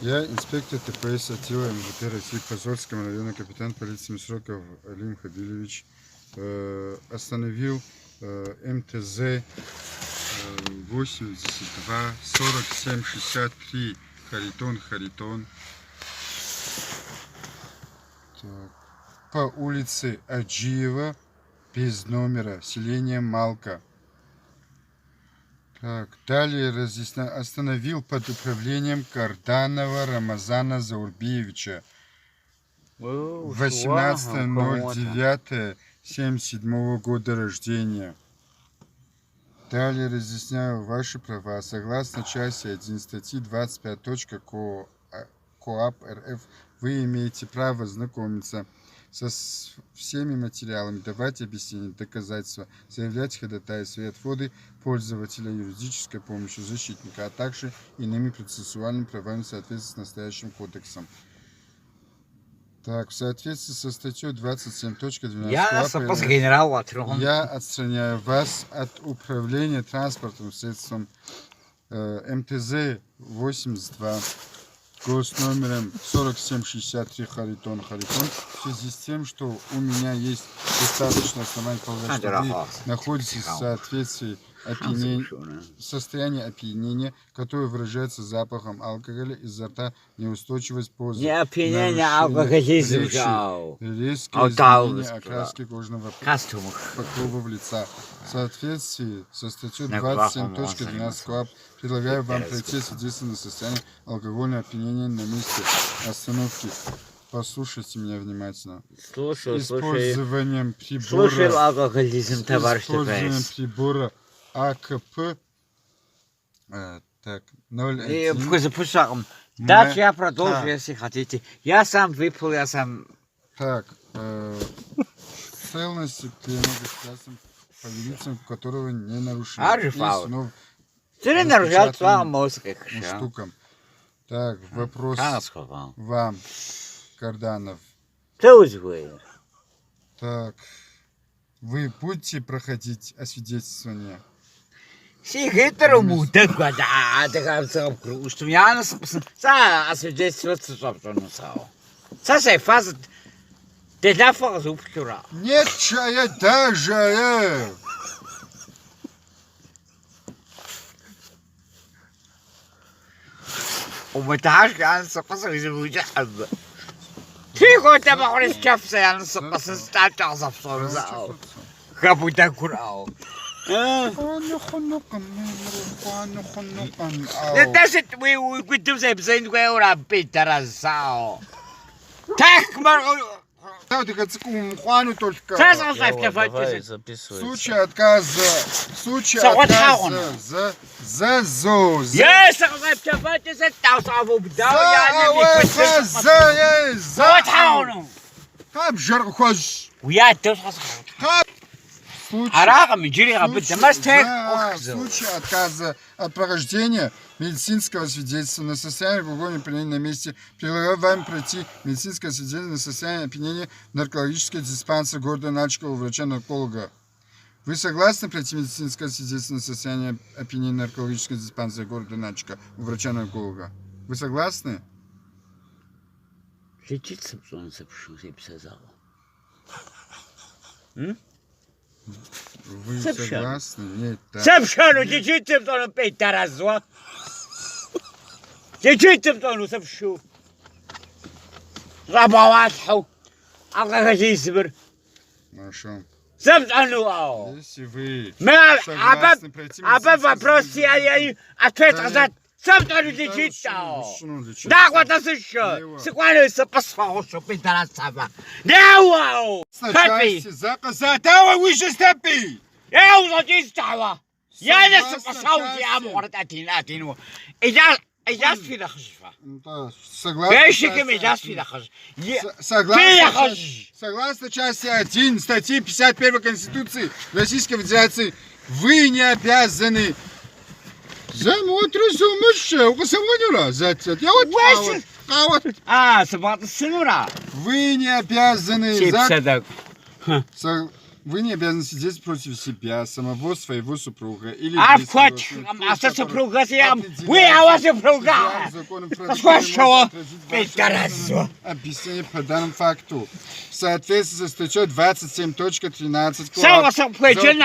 Я инспектор ДПС отдела МВД России в Позорском районе, капитан полиции Мисроков Алим Хабилевич, остановил МТЗ 82 47 63 Харитон. Так. По улице Аджиева, без номера, селение Малка. Так, далее остановил под управлением Карданова Рамазана Заурбиевича 18.09.77 года рождения. Далее разъясняю ваши права. Согласно части 1 статьи 25. КоАП РФ вы имеете право знакомиться со всеми материалами, давать объяснения, доказательства, заявлять ходатайства и отводы пользователя юридической помощи защитника, а также иными процессуальными правами в соответствии с настоящим кодексом. Так, в соответствии со статьей 27.12 я отстраняю вас от управления транспортным средством МТЗ 82 госномером 4763 Харитон в связи с тем, что у меня есть достаточно оснований полагать, что вы находитесь в соответствии состояние опьянения, которое выражается запахом алкоголя изо рта, неустойчивость позы, не опьянение, алкоголизм, резкое изменение окраски кожного покрова лица. В соответствии со статьей 27.12 КоАП предлагаю вам пройти свидетельство на состояние алкогольного опьянения на месте остановки. Послушайте меня внимательно. Использованием прибора АКП так, 01. Дальше я продолжу, если хотите. Я сам выпил, я сам... Так, целостью клейма повелителем которого не нарушено. Ты не нарушал твоя мозга. Штукам. Так, вопрос вам, Карданов. Так, вы будете проходить освидетельствование? Сигитару мутак что я нас освидетельствоваться собственно сау. Сасай фаза ты для фазу вчера. Нет чая даже. ومتعاش عن سقصة يزوجها في قوة بقول الشفصة عن سقصة ستة صفصة زاو كابو تاكل أو لدست وكنت زين ويورا بيتر زاو تكبر Ты хоть Хуану только. В случае отказа за ЗОЗ. В случае отказа от прохождения медицинского свидетельства на состояние алкогольного опьянения на месте предлагаю вам пройти медицинское свидетельство на состояние опьянения в наркологический диспансер города Начкова у врача-нарколога. Вы согласны пройти медицинское свидетельство на состояние опьянения в наркологический диспансер города Начка у врача-нарколога? Вы согласны? Вы согласны? Нет, так. Сапшану, чуть-чуть в пейте разва. Чуть-чуть в сапшу. Рабаватху. Алкоголизм. Хорошо. Сапшану. Если вы согласны пройти вопрос, я ответ назад. Сапшану, чуть-чуть. Да, вот это еще. Секундочку, посмотрю, пейте разва. Неу! Заказать, а вы же стопи! Я уже здесь стала. Я не спасал тебя, может, один. Я спина хожу. Согласно части 1 статьи 51 Конституции Российской Федерации, вы не обязаны вы не обязаны Вы не обязаны сидеть против себя, самого своего супруга или а что супруга съем? Вы, а вас супруга! Что? Объяснение по данному факту. В соответствии со статьей 27.13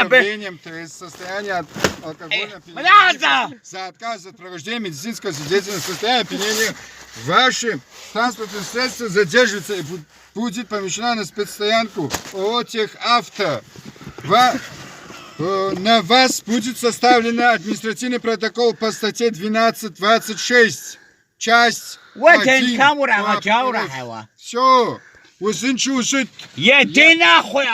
управлением состояния алкогольного опьянения за отказ от провождения медицинского свидетельства состояния опьянения ваше транспортное средство задерживается и будет помещена на спецстоянку ООО «Техавто». На вас будет составлен административный протокол по статье 12.26, часть 1. Все, вы Иди нахуй!